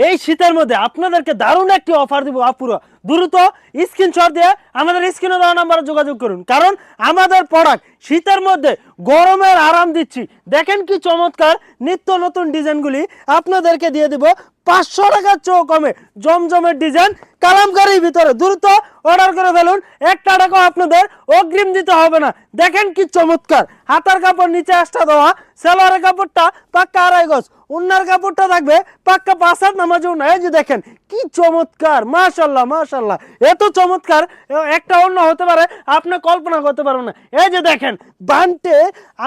এই শীতের মধ্যে আপনাদেরকে দারুণ একটি অফার দিব আপুরা, দ্রুত স্ক্রিনশট দিয়ে আমাদের স্ক্রিনে দেওয়া নাম্বারে যোগাযোগ করুন, কারণ আমাদের প্রোডাক্ট শীতের মধ্যে গরমের আরাম দিচ্ছি। দেখেন কি চমৎকার নিত্য নতুন ডিজাইনগুলি আপনাদেরকে দিয়ে দিব 500 টাকার চেয়েও কমে। জমজমের ডিজাইন কালামকারীর ভিতরে দ্রুত অর্ডার করে ফেলুন, 1 টাকাও আপনাদের অগ্রিম দিতে হবে না। দেখেন কি চমৎকার, হাতার কাপড় নিচে আসটা দেওয়া, সালোয়ারের কাপড়টা পাক্কা 2.5 গজ, উন্নার কাপড়টা থাকবে পাক্কা 5 হাত নামাজ উন্না। এই যে দেখেন কি চমৎকার, মাশাল্লাহ মাশাল্লাহ, এত চমৎকার একটা অন্য হতে পারে আপনি কল্পনা করতে পারবেন না। এই যে দেখেন বান্টে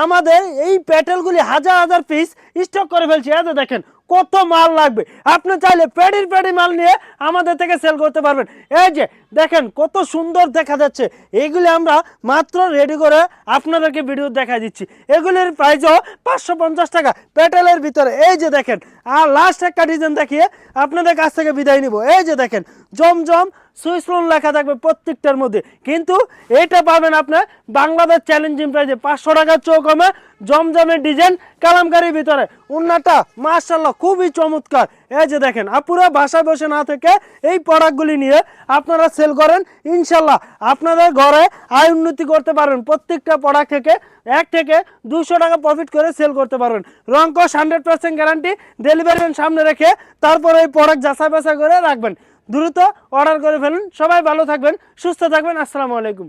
আমাদের এই প্যাটেলগুলি হাজার হাজার পিস স্টক করে ফেলছি। এই যে দেখেন কত মাল লাগবে, আপনি চাইলে পেডি মাল নিয়ে আমাদের থেকে সেল করতে পারবেন। এই যে দেখেন কত সুন্দর দেখা যাচ্ছে, এগুলি আমরা মাত্র রেডি করে আপনাদেরকে ভিডিও দেখা দিচ্ছি। এগুলির প্রাইসও 550 টাকা প্যাটেলের ভিতরে। এই যে দেখেন, আর লাস্ট একটা ডিজাইন দেখিয়ে আপনাদের কাছ থেকে বিদায় নিব। এই যে দেখেন জমজম সুইস লোন লেখা থাকবে প্রত্যেকটার মধ্যে, কিন্তু এটা পাবেন আপনার বাংলাদেশ চ্যালেঞ্জিং প্রাইসে 500 টাকার চেয়েও কমে। জমজমের ডিজাইন কালামকারীর ভিতরে, উন্নাটা মাশাআল্লাহ খুবই চমৎকার। এই যে দেখেন আপুরা বাসায় বসে না থেকে এই প্রোডাক্টগুলি নিয়ে আপনারা সেল করেন, ইনশাল্লাহ আপনাদের ঘরে আয় উন্নতি করতে পারবেন। প্রত্যেকটা প্রোডাক্ট থেকে 1 থেকে 200 টাকা প্রফিট করে সেল করতে পারবেন। রংকশ 100% গ্যারান্টি, ডেলিভারি সামনে রেখে তারপরে এই প্রোডাক্ট যাচাই বাছাই করে রাখবেন। দ্রুত অর্ডার করে ফেলুন। সবাই ভালো থাকবেন, সুস্থ থাকবেন। আসসালামু আলাইকুম।